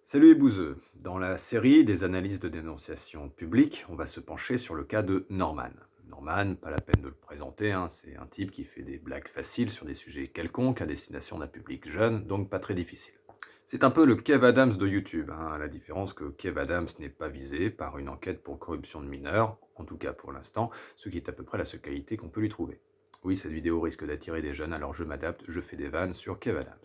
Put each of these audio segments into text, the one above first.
Salut les bouseux. Dans la série des analyses de dénonciation publique, on va se pencher sur le cas de Norman. Norman, pas la peine de le présenter, c'est un type qui fait des blagues faciles sur des sujets quelconques à destination d'un public jeune, donc pas très difficile. C'est un peu le Kev Adams de YouTube, à la différence que Kev Adams n'est pas visé par une enquête pour corruption de mineurs, en tout cas pour l'instant, ce qui est à peu près la seule qualité qu'on peut lui trouver. Oui, cette vidéo risque d'attirer des jeunes, alors je m'adapte, je fais des vannes sur Kev Adams.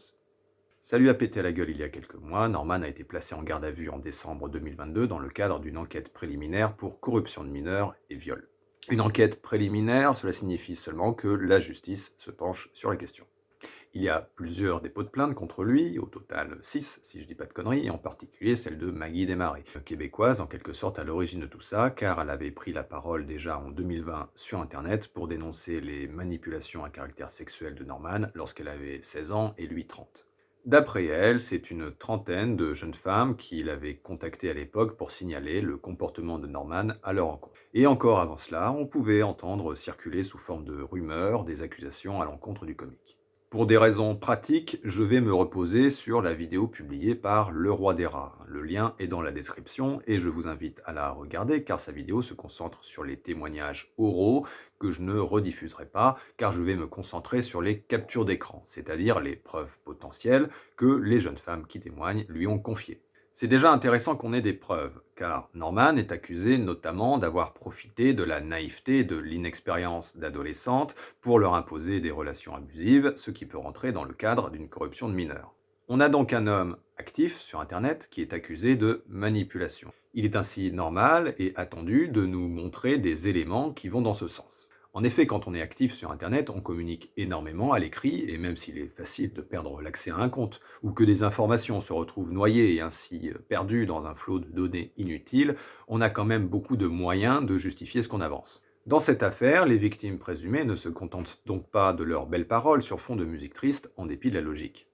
Ça lui a pété à la gueule il y a quelques mois. Norman a été placé en garde à vue en décembre 2022 dans le cadre d'une enquête préliminaire pour corruption de mineurs et viol. Une enquête préliminaire, cela signifie seulement que la justice se penche sur la question. Il y a plusieurs dépôts de plainte contre lui, au total 6 si je dis pas de conneries, et en particulier celle de Maggie Desmarais, québécoise en quelque sorte à l'origine de tout ça, car elle avait pris la parole déjà en 2020 sur internet pour dénoncer les manipulations à caractère sexuel de Norman lorsqu'elle avait 16 ans et lui 30. D'après elle, c'est une trentaine de jeunes femmes qui l'avaient contactée à l'époque pour signaler le comportement de Norman à leur encontre. Et encore avant cela, on pouvait entendre circuler sous forme de rumeurs des accusations à l'encontre du comique. Pour des raisons pratiques, je vais me reposer sur la vidéo publiée par Le Roi des Rats. Le lien est dans la description et je vous invite à la regarder car sa vidéo se concentre sur les témoignages oraux que je ne rediffuserai pas car je vais me concentrer sur les captures d'écran, c'est-à-dire les preuves potentielles que les jeunes femmes qui témoignent lui ont confiées. C'est déjà intéressant qu'on ait des preuves, car Norman est accusé notamment d'avoir profité de la naïveté et de l'inexpérience d'adolescentes pour leur imposer des relations abusives, ce qui peut rentrer dans le cadre d'une corruption de mineurs. On a donc un homme actif sur Internet qui est accusé de manipulation. Il est ainsi normal et attendu de nous montrer des éléments qui vont dans ce sens. En effet, quand on est actif sur Internet, on communique énormément à l'écrit, et même s'il est facile de perdre l'accès à un compte, ou que des informations se retrouvent noyées et ainsi perdues dans un flot de données inutiles, on a quand même beaucoup de moyens de justifier ce qu'on avance. Dans cette affaire, les victimes présumées ne se contentent donc pas de leurs belles paroles sur fond de musique triste, en dépit de la logique.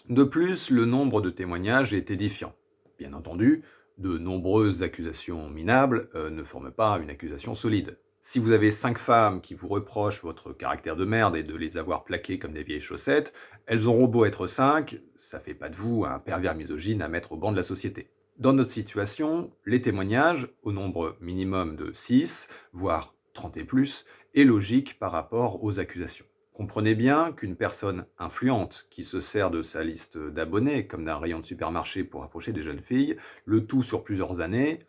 De plus, le nombre de témoignages est édifiant. Bien entendu, de nombreuses accusations minables ne forment pas une accusation solide. Si vous avez 5 femmes qui vous reprochent votre caractère de merde et de les avoir plaquées comme des vieilles chaussettes, elles auront beau être 5, ça fait pas de vous un pervers misogyne à mettre au banc de la société. Dans notre situation, les témoignages, au nombre minimum de 6, voire 30 et plus, est logique par rapport aux accusations. Comprenez bien qu'une personne influente qui se sert de sa liste d'abonnés comme d'un rayon de supermarché pour approcher des jeunes filles, le tout sur plusieurs années,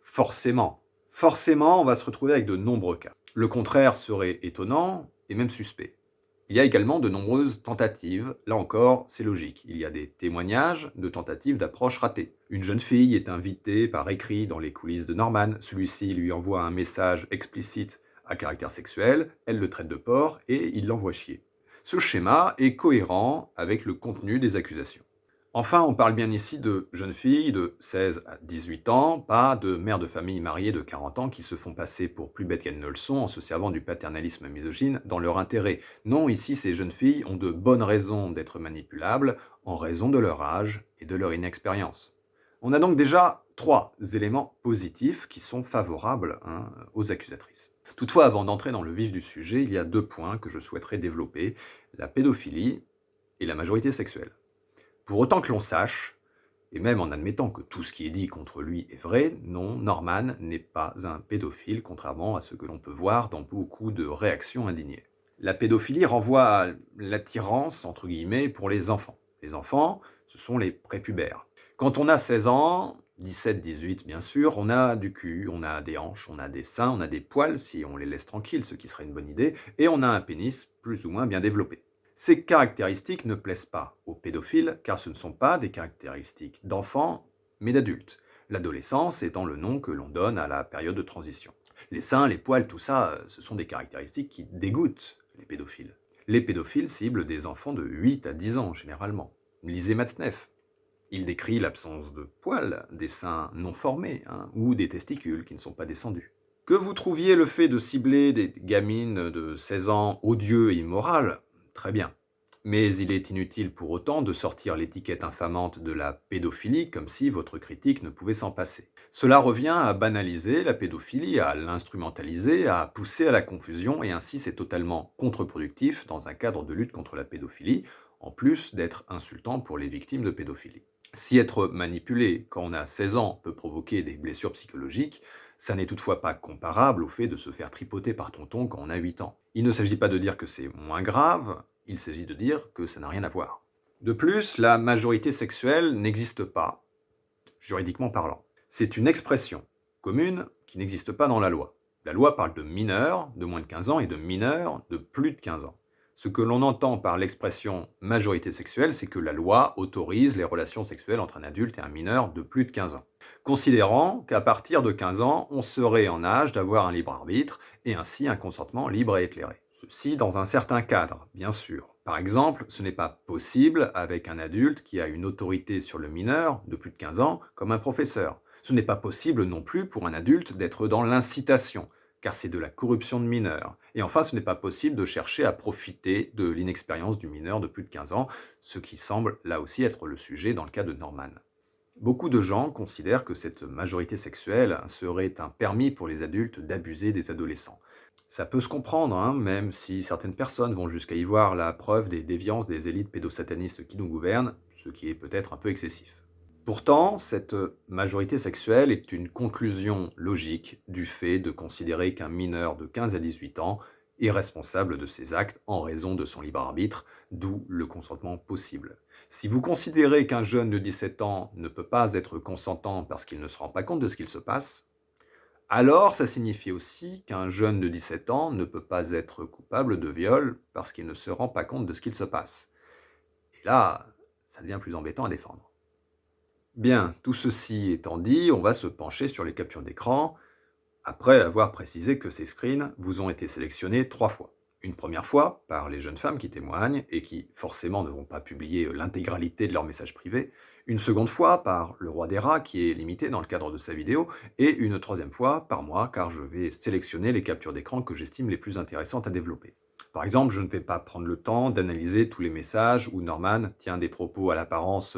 forcément, on va se retrouver avec de nombreux cas. Le contraire serait étonnant et même suspect. Il y a également de nombreuses tentatives. Là encore, c'est logique. Il y a des témoignages de tentatives d'approche ratées. Une jeune fille est invitée par écrit dans les coulisses de Norman. Celui-ci lui envoie un message explicite à caractère sexuel, elle le traite de porc et il l'envoie chier. Ce schéma est cohérent avec le contenu des accusations. Enfin, on parle bien ici de jeunes filles de 16 à 18 ans, pas de mères de famille mariées de 40 ans qui se font passer pour plus bêtes qu'elles ne le sont en se servant du paternalisme misogyne dans leur intérêt. Non, ici, ces jeunes filles ont de bonnes raisons d'être manipulables en raison de leur âge et de leur inexpérience. On a donc déjà 3 éléments positifs qui sont favorables aux accusatrices. Toutefois, avant d'entrer dans le vif du sujet, il y a 2 points que je souhaiterais développer, la pédophilie et la majorité sexuelle. Pour autant que l'on sache, et même en admettant que tout ce qui est dit contre lui est vrai, non, Norman n'est pas un pédophile, contrairement à ce que l'on peut voir dans beaucoup de réactions indignées. La pédophilie renvoie à l'attirance, entre guillemets, pour les enfants. Les enfants, ce sont les prépubères. Quand on a 16 ans, 17, 18 bien sûr, on a du cul, on a des hanches, on a des seins, on a des poils si on les laisse tranquilles, ce qui serait une bonne idée, et on a un pénis plus ou moins bien développé. Ces caractéristiques ne plaisent pas aux pédophiles car ce ne sont pas des caractéristiques d'enfants, mais d'adultes. L'adolescence étant le nom que l'on donne à la période de transition. Les seins, les poils, tout ça, ce sont des caractéristiques qui dégoûtent les pédophiles. Les pédophiles ciblent des enfants de 8 à 10 ans, généralement. Lisez Matzneff. Il décrit l'absence de poils, des seins non formés, ou des testicules qui ne sont pas descendus. Que vous trouviez le fait de cibler des gamines de 16 ans odieux et immorales, très bien. Mais il est inutile pour autant de sortir l'étiquette infamante de la pédophilie comme si votre critique ne pouvait s'en passer. Cela revient à banaliser la pédophilie, à l'instrumentaliser, à pousser à la confusion, et ainsi c'est totalement contre-productif dans un cadre de lutte contre la pédophilie, en plus d'être insultant pour les victimes de pédophilie. Si être manipulé quand on a 16 ans peut provoquer des blessures psychologiques, ça n'est toutefois pas comparable au fait de se faire tripoter par tonton quand on a 8 ans. Il ne s'agit pas de dire que c'est moins grave, il s'agit de dire que ça n'a rien à voir. De plus, la majorité sexuelle n'existe pas, juridiquement parlant. C'est une expression commune qui n'existe pas dans la loi. La loi parle de mineurs de moins de 15 ans et de mineurs de plus de 15 ans. Ce que l'on entend par l'expression majorité sexuelle, c'est que la loi autorise les relations sexuelles entre un adulte et un mineur de plus de 15 ans, considérant qu'à partir de 15 ans, on serait en âge d'avoir un libre arbitre et ainsi un consentement libre et éclairé. Ceci dans un certain cadre, bien sûr. Par exemple, ce n'est pas possible avec un adulte qui a une autorité sur le mineur de plus de 15 ans, comme un professeur. Ce n'est pas possible non plus pour un adulte d'être dans l'incitation, car c'est de la corruption de mineurs. Et enfin, ce n'est pas possible de chercher à profiter de l'inexpérience du mineur de plus de 15 ans, ce qui semble là aussi être le sujet dans le cas de Norman. Beaucoup de gens considèrent que cette majorité sexuelle serait un permis pour les adultes d'abuser des adolescents. Ça peut se comprendre, hein, même si certaines personnes vont jusqu'à y voir la preuve des déviances des élites pédosatanistes qui nous gouvernent, ce qui est peut-être un peu excessif. Pourtant, cette majorité sexuelle est une conclusion logique du fait de considérer qu'un mineur de 15 à 18 ans est responsable de ses actes en raison de son libre arbitre, d'où le consentement possible. Si vous considérez qu'un jeune de 17 ans ne peut pas être consentant parce qu'il ne se rend pas compte de ce qu'il se passe, alors ça signifie aussi qu'un jeune de 17 ans ne peut pas être coupable de viol parce qu'il ne se rend pas compte de ce qu'il se passe. Et là, ça devient plus embêtant à défendre. Bien, tout ceci étant dit, on va se pencher sur les captures d'écran, après avoir précisé que ces screens vous ont été sélectionnés 3 fois. Une première fois par les jeunes femmes qui témoignent et qui forcément ne vont pas publier l'intégralité de leurs messages privés, une seconde fois par le roi des rats qui est limité dans le cadre de sa vidéo, et une troisième fois par moi car je vais sélectionner les captures d'écran que j'estime les plus intéressantes à développer. Par exemple, je ne vais pas prendre le temps d'analyser tous les messages où Norman tient des propos à l'apparence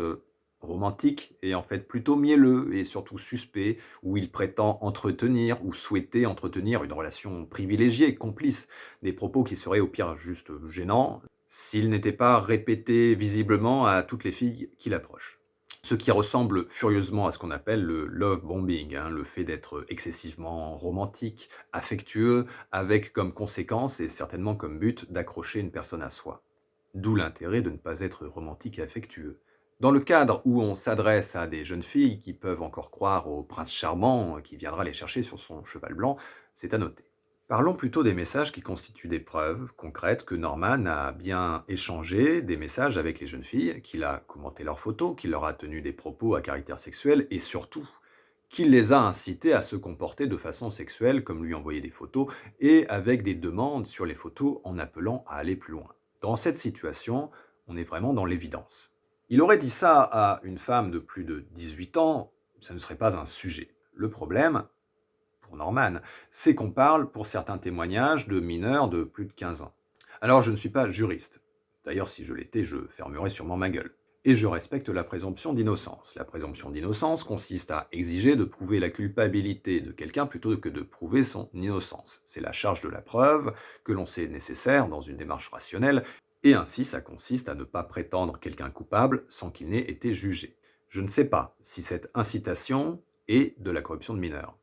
romantique et en fait plutôt mielleux et surtout suspect, où il prétend entretenir ou souhaiter entretenir une relation privilégiée, complice, des propos qui seraient au pire juste gênants, s'ils n'étaient pas répétés visiblement à toutes les filles qui l'approchent. Ce qui ressemble furieusement à ce qu'on appelle le love bombing, hein, le fait d'être excessivement romantique, affectueux, avec comme conséquence et certainement comme but d'accrocher une personne à soi. D'où l'intérêt de ne pas être romantique et affectueux. Dans le cadre où on s'adresse à des jeunes filles qui peuvent encore croire au prince charmant qui viendra les chercher sur son cheval blanc, c'est à noter. Parlons plutôt des messages qui constituent des preuves concrètes que Norman a bien échangé des messages avec les jeunes filles, qu'il a commenté leurs photos, qu'il leur a tenu des propos à caractère sexuel et surtout qu'il les a incités à se comporter de façon sexuelle, comme lui envoyer des photos, et avec des demandes sur les photos en appelant à aller plus loin. Dans cette situation, on est vraiment dans l'évidence. Il aurait dit ça à une femme de plus de 18 ans, ça ne serait pas un sujet. Le problème, pour Norman, c'est qu'on parle, pour certains témoignages, de mineurs de plus de 15 ans. Alors je ne suis pas juriste. D'ailleurs, si je l'étais, je fermerais sûrement ma gueule. Et je respecte la présomption d'innocence. La présomption d'innocence consiste à exiger de prouver la culpabilité de quelqu'un plutôt que de prouver son innocence. C'est la charge de la preuve que l'on sait nécessaire dans une démarche rationnelle, et ainsi ça consiste à ne pas prétendre quelqu'un coupable sans qu'il n'ait été jugé. Je ne sais pas si cette incitation est de la corruption de mineurs.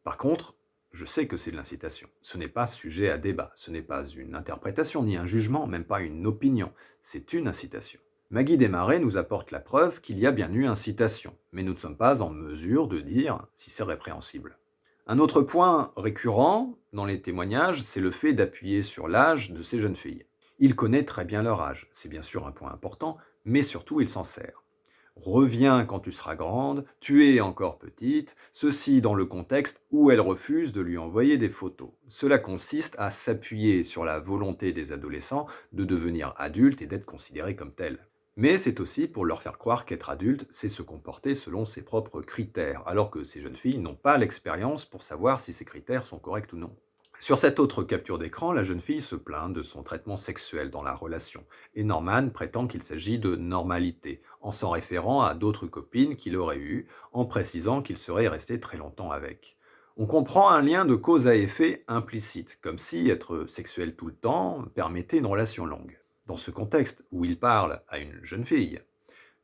Par contre, je sais que c'est de l'incitation. Ce n'est pas sujet à débat, ce n'est pas une interprétation ni un jugement, même pas une opinion, c'est une incitation. Maggie Desmarais nous apporte la preuve qu'il y a bien eu incitation, mais nous ne sommes pas en mesure de dire si c'est répréhensible. Un autre point récurrent dans les témoignages, c'est le fait d'appuyer sur l'âge de ces jeunes filles. Il connaît très bien leur âge, c'est bien sûr un point important, mais surtout il s'en sert. Reviens quand tu seras grande, tu es encore petite, ceci dans le contexte où elle refuse de lui envoyer des photos. Cela consiste à s'appuyer sur la volonté des adolescents de devenir adultes et d'être considérés comme tels. Mais c'est aussi pour leur faire croire qu'être adulte, c'est se comporter selon ses propres critères, alors que ces jeunes filles n'ont pas l'expérience pour savoir si ces critères sont corrects ou non. Sur cette autre capture d'écran, la jeune fille se plaint de son traitement sexuel dans la relation, et Norman prétend qu'il s'agit de normalité, en s'en référant à d'autres copines qu'il aurait eues, en précisant qu'il serait resté très longtemps avec. On comprend un lien de cause à effet implicite, comme si être sexuel tout le temps permettait une relation longue. Dans ce contexte où il parle à une jeune fille,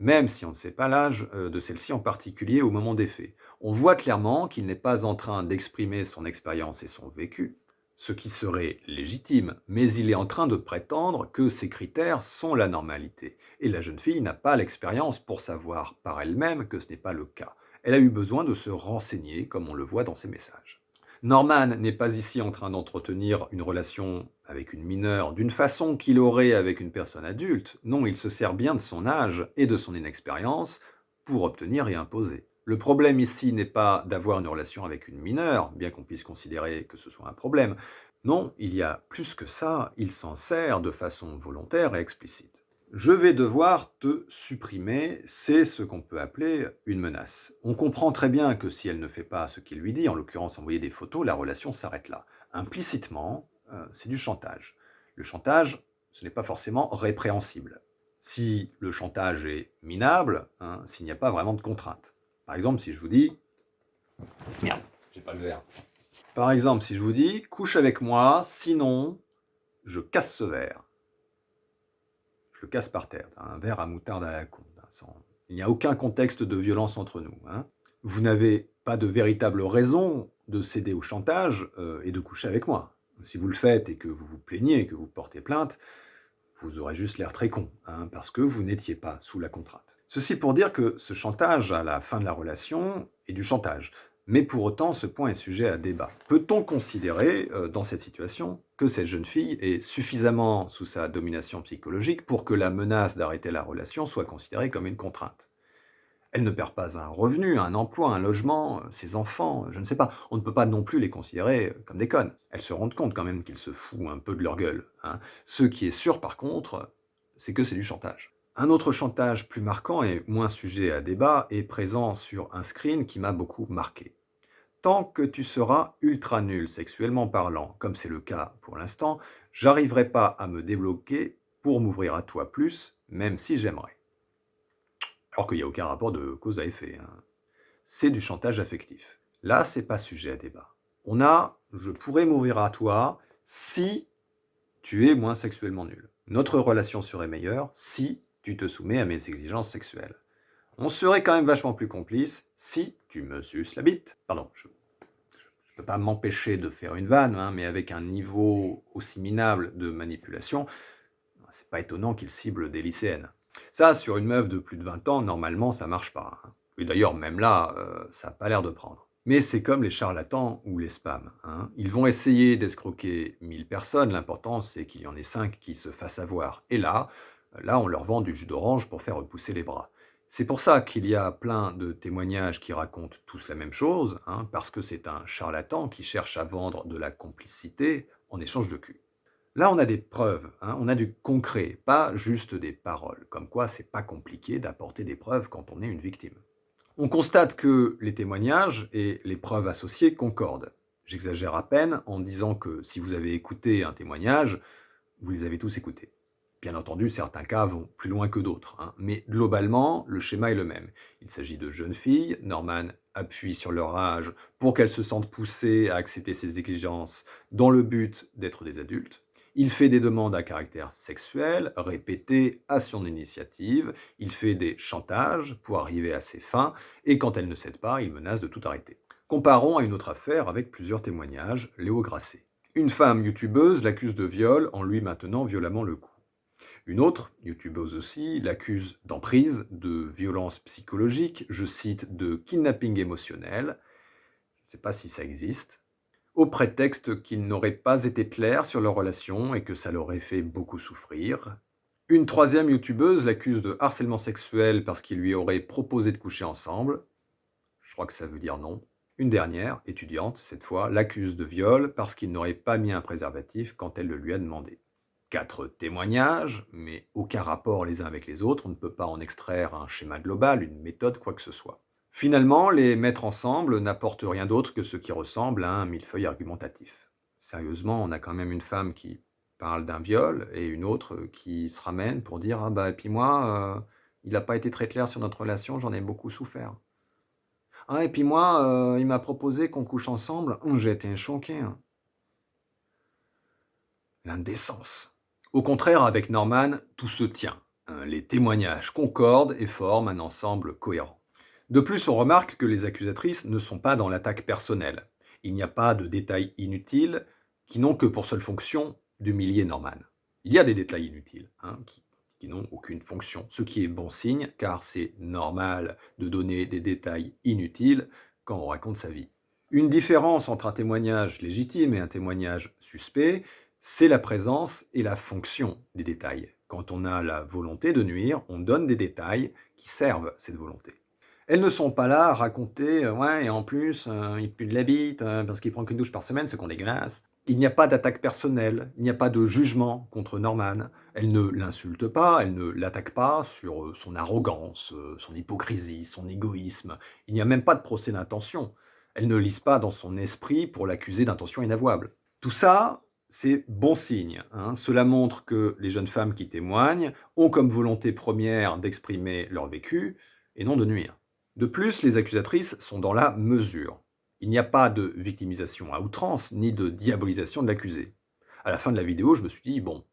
même si on ne sait pas l'âge de celle-ci en particulier au moment des faits. On voit clairement qu'il n'est pas en train d'exprimer son expérience et son vécu, ce qui serait légitime, mais il est en train de prétendre que ces critères sont la normalité. Et la jeune fille n'a pas l'expérience pour savoir par elle-même que ce n'est pas le cas. Elle a eu besoin de se renseigner, comme on le voit dans ses messages. Norman n'est pas ici en train d'entretenir une relation avec une mineure d'une façon qu'il aurait avec une personne adulte. Non, il se sert bien de son âge et de son inexpérience pour obtenir et imposer. Le problème ici n'est pas d'avoir une relation avec une mineure, bien qu'on puisse considérer que ce soit un problème. Non, il y a plus que ça, il s'en sert de façon volontaire et explicite. Je vais devoir te supprimer, c'est ce qu'on peut appeler une menace. On comprend très bien que si elle ne fait pas ce qu'il lui dit, en l'occurrence envoyer des photos, la relation s'arrête là. Implicitement, c'est du chantage. Le chantage, ce n'est pas forcément répréhensible. Si le chantage est minable, s'il n'y a pas vraiment de contrainte. Par exemple, si je vous dis... Merde, j'ai pas le verre. Par exemple, si je vous dis, couche avec moi, sinon, je casse ce verre. Je le casse par terre, un verre à moutarde à la con. Il n'y a aucun contexte de violence entre nous. Vous n'avez pas de véritable raison de céder au chantage et de coucher avec moi. Si vous le faites et que vous vous plaignez, que vous portez plainte, vous aurez juste l'air très con, parce que vous n'étiez pas sous la contrainte. Ceci pour dire que ce chantage à la fin de la relation est du chantage. Mais pour autant, ce point est sujet à débat. Peut-on considérer, dans cette situation, que cette jeune fille est suffisamment sous sa domination psychologique pour que la menace d'arrêter la relation soit considérée comme une contrainte? Elle ne perd pas un revenu, un emploi, un logement, ses enfants, je ne sais pas. On ne peut pas non plus les considérer comme des connes. Elles se rendent compte quand même qu'ils se foutent un peu de leur gueule. Ce qui est sûr par contre, c'est que c'est du chantage. Un autre chantage plus marquant et moins sujet à débat est présent sur un screen qui m'a beaucoup marqué. Tant que tu seras ultra nul sexuellement parlant, comme c'est le cas pour l'instant, j'arriverai pas à me débloquer pour m'ouvrir à toi plus, même si j'aimerais. Alors qu'il n'y a aucun rapport de cause à effet. C'est du chantage affectif. Là, c'est pas sujet à débat. On a « je pourrais m'ouvrir à toi si tu es moins sexuellement nul ». Notre relation serait meilleure si tu te soumets à mes exigences sexuelles. On serait quand même vachement plus complices si tu me suces la bite. Pardon, je ne peux pas m'empêcher de faire une vanne, mais avec un niveau aussi minable de manipulation, c'est pas étonnant qu'il cible des lycéennes. Ça, sur une meuf de plus de 20 ans, normalement, ça marche pas. Et d'ailleurs, même là, ça n'a pas l'air de prendre. Mais c'est comme les charlatans ou les spams. Ils vont essayer d'escroquer 1000 personnes, l'important c'est qu'il y en ait 5 qui se fassent avoir. Et là, on leur vend du jus d'orange pour faire repousser les bras. C'est pour ça qu'il y a plein de témoignages qui racontent tous la même chose, parce que c'est un charlatan qui cherche à vendre de la complicité en échange de cul. Là, on a des preuves, on a du concret, pas juste des paroles, comme quoi c'est pas compliqué d'apporter des preuves quand on est une victime. On constate que les témoignages et les preuves associées concordent. J'exagère à peine en disant que si vous avez écouté un témoignage, vous les avez tous écoutés. Bien entendu, certains cas vont plus loin que d'autres, mais globalement, le schéma est le même. Il s'agit de jeunes filles, Norman appuie sur leur âge pour qu'elles se sentent poussées à accepter ses exigences dans le but d'être des adultes. Il fait des demandes à caractère sexuel, répétées à son initiative, il fait des chantages pour arriver à ses fins, et quand elle ne cède pas, il menace de tout arrêter. Comparons à une autre affaire avec plusieurs témoignages, Léo Grasset. Une femme youtubeuse l'accuse de viol en lui maintenant violemment le cou. Une autre, youtubeuse aussi, l'accuse d'emprise, de violence psychologique, je cite, de kidnapping émotionnel, je ne sais pas si ça existe, au prétexte qu'ils n'auraient pas été clairs sur leur relation et que ça leur aurait fait beaucoup souffrir. Une troisième youtubeuse l'accuse de harcèlement sexuel parce qu'il lui aurait proposé de coucher ensemble. Je crois que ça veut dire non. Une dernière, étudiante cette fois, l'accuse de viol parce qu'il n'aurait pas mis un préservatif quand elle le lui a demandé. 4 témoignages, mais aucun rapport les uns avec les autres, on ne peut pas en extraire un schéma global, une méthode, quoi que ce soit. Finalement, les mettre ensemble n'apporte rien d'autre que ce qui ressemble à un millefeuille argumentatif. Sérieusement, on a quand même une femme qui parle d'un viol et une autre qui se ramène pour dire « Ah bah, et puis moi, il n'a pas été très clair sur notre relation, j'en ai beaucoup souffert. Ah, et puis moi, il m'a proposé qu'on couche ensemble, j'ai été choqué. » L'indécence. Au contraire, avec Norman, tout se tient. Les témoignages concordent et forment un ensemble cohérent. De plus, on remarque que les accusatrices ne sont pas dans l'attaque personnelle. Il n'y a pas de détails inutiles qui n'ont que pour seule fonction d'humilier Norman. Il y a des détails inutiles qui n'ont aucune fonction, ce qui est bon signe car c'est normal de donner des détails inutiles quand on raconte sa vie. Une différence entre un témoignage légitime et un témoignage suspect, c'est la présence et la fonction des détails. Quand on a la volonté de nuire, on donne des détails qui servent cette volonté. Elles ne sont pas là à raconter ouais, et en plus, il pue de la bite parce qu'il prend qu'une douche par semaine, ce qu'on dégueulasse. Il n'y a pas d'attaque personnelle, il n'y a pas de jugement contre Norman. Elle ne l'insulte pas, elle ne l'attaque pas sur son arrogance, son hypocrisie, son égoïsme. Il n'y a même pas de procès d'intention. Elle ne lise pas dans son esprit pour l'accuser d'intention inavouable. Tout ça, c'est bon signe. Cela montre que les jeunes femmes qui témoignent ont comme volonté première d'exprimer leur vécu et non de nuire. De plus, les accusatrices sont dans la mesure. Il n'y a pas de victimisation à outrance, ni de diabolisation de l'accusé. À la fin de la vidéo, je me suis dit, bon,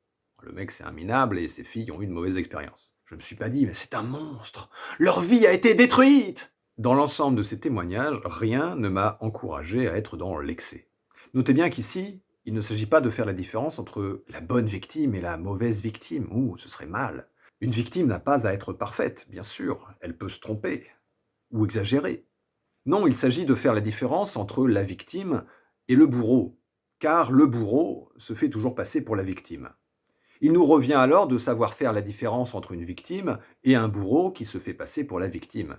le mec c'est un minable et ses filles ont eu une mauvaise expérience. Je me suis pas dit, mais c'est un monstre, leur vie a été détruite. Dans l'ensemble de ces témoignages, rien ne m'a encouragé à être dans l'excès. Notez bien qu'ici, il ne s'agit pas de faire la différence entre la bonne victime et la mauvaise victime. Ouh, ce serait mal. Une victime n'a pas à être parfaite, bien sûr, elle peut se tromper ou exagérer. Non, il s'agit de faire la différence entre la victime et le bourreau, car le bourreau se fait toujours passer pour la victime. Il nous revient alors de savoir faire la différence entre une victime et un bourreau qui se fait passer pour la victime,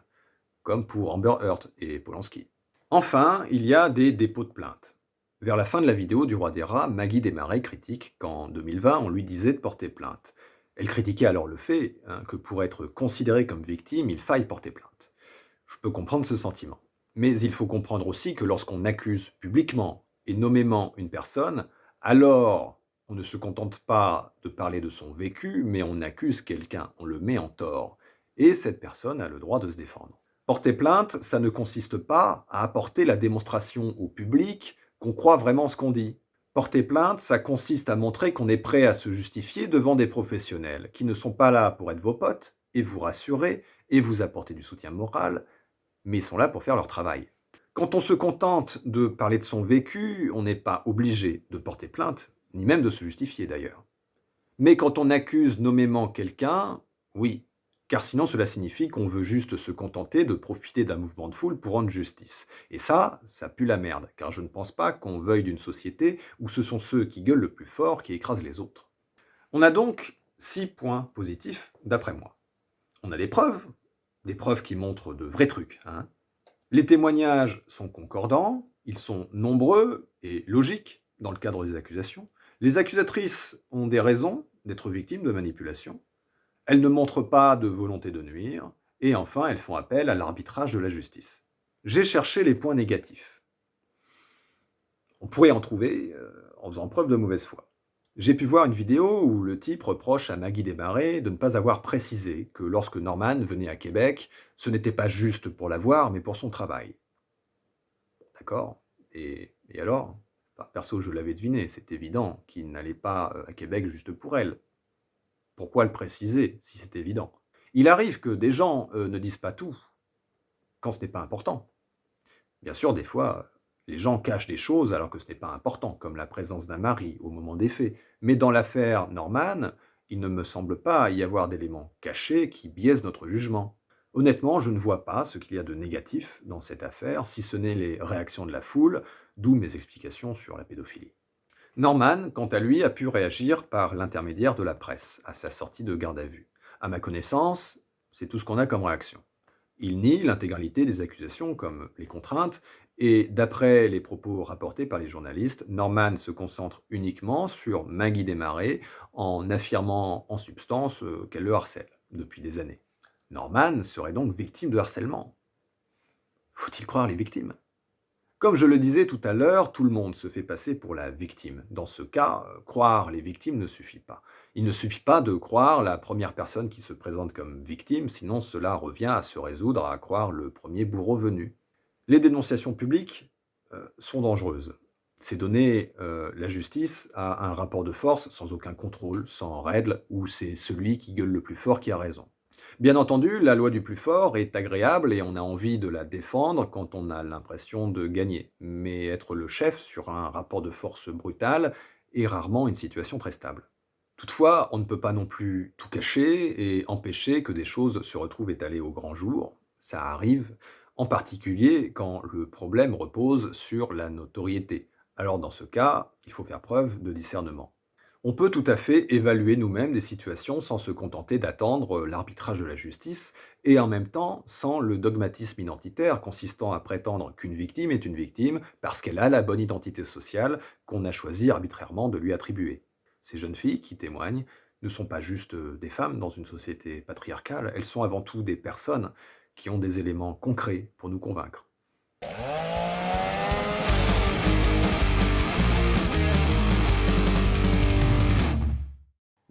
comme pour Amber Heard et Polanski. Enfin, il y a des dépôts de plainte. Vers la fin de la vidéo du Roi des Rats, Maggie Desmarais critique qu'en 2020, on lui disait de porter plainte. Elle critiquait alors le fait que pour être considérée comme victime, il faille porter plainte. Je peux comprendre ce sentiment. Mais il faut comprendre aussi que lorsqu'on accuse publiquement et nommément une personne, alors on ne se contente pas de parler de son vécu, mais on accuse quelqu'un, on le met en tort. Et cette personne a le droit de se défendre. Porter plainte, ça ne consiste pas à apporter la démonstration au public qu'on croit vraiment ce qu'on dit. Porter plainte, ça consiste à montrer qu'on est prêt à se justifier devant des professionnels qui ne sont pas là pour être vos potes et vous rassurer et vous apporter du soutien moral, mais ils sont là pour faire leur travail. Quand on se contente de parler de son vécu, on n'est pas obligé de porter plainte, ni même de se justifier d'ailleurs. Mais quand on accuse nommément quelqu'un, oui, car sinon cela signifie qu'on veut juste se contenter de profiter d'un mouvement de foule pour rendre justice. Et ça pue la merde, car je ne pense pas qu'on veuille d'une société où ce sont ceux qui gueulent le plus fort qui écrasent les autres. On a donc 6 points positifs, d'après moi. On a des preuves qui montrent de vrais trucs. Les témoignages sont concordants, ils sont nombreux et logiques dans le cadre des accusations. Les accusatrices ont des raisons d'être victimes de manipulation. Elles ne montrent pas de volonté de nuire. Et enfin, elles font appel à l'arbitrage de la justice. J'ai cherché les points négatifs. On pourrait en trouver en faisant preuve de mauvaise foi. J'ai pu voir une vidéo où le type reproche à Maggie Desmarais de ne pas avoir précisé que lorsque Norman venait à Québec, ce n'était pas juste pour la voir, mais pour son travail. D'accord. Et alors perso, je l'avais deviné, c'est évident qu'il n'allait pas à Québec juste pour elle. Pourquoi le préciser si c'est évident? Il arrive que des gens ne disent pas tout quand ce n'est pas important. Bien sûr, des fois, les gens cachent des choses alors que ce n'est pas important, comme la présence d'un mari au moment des faits. Mais dans l'affaire Norman, il ne me semble pas y avoir d'éléments cachés qui biaisent notre jugement. Honnêtement, je ne vois pas ce qu'il y a de négatif dans cette affaire, si ce n'est les réactions de la foule, d'où mes explications sur la pédophilie. Norman, quant à lui, a pu réagir par l'intermédiaire de la presse, à sa sortie de garde à vue. À ma connaissance, c'est tout ce qu'on a comme réaction. Il nie l'intégralité des accusations, comme les contraintes, et d'après les propos rapportés par les journalistes, Norman se concentre uniquement sur Maggie Desmarais en affirmant en substance qu'elle le harcèle depuis des années. Norman serait donc victime de harcèlement. Faut-il croire les victimes? Comme je le disais tout à l'heure, tout le monde se fait passer pour la victime. Dans ce cas, croire les victimes ne suffit pas. Il ne suffit pas de croire la première personne qui se présente comme victime, sinon cela revient à se résoudre à croire le premier bourreau venu. Les dénonciations publiques sont dangereuses. C'est donner la justice à un rapport de force sans aucun contrôle, sans règle, où c'est celui qui gueule le plus fort qui a raison. Bien entendu, la loi du plus fort est agréable et on a envie de la défendre quand on a l'impression de gagner. Mais être le chef sur un rapport de force brutal est rarement une situation très stable. Toutefois, on ne peut pas non plus tout cacher et empêcher que des choses se retrouvent étalées au grand jour. Ça arrive, en particulier quand le problème repose sur la notoriété. Alors dans ce cas, il faut faire preuve de discernement. On peut tout à fait évaluer nous-mêmes des situations sans se contenter d'attendre l'arbitrage de la justice et en même temps sans le dogmatisme identitaire consistant à prétendre qu'une victime est une victime parce qu'elle a la bonne identité sociale qu'on a choisi arbitrairement de lui attribuer. Ces jeunes filles qui témoignent ne sont pas juste des femmes dans une société patriarcale, elles sont avant tout des personnes qui ont des éléments concrets pour nous convaincre.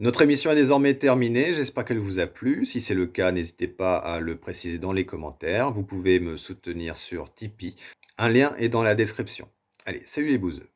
Notre émission est désormais terminée, j'espère qu'elle vous a plu. Si c'est le cas, n'hésitez pas à le préciser dans les commentaires. Vous pouvez me soutenir sur Tipeee. Un lien est dans la description. Allez, salut les bouseux.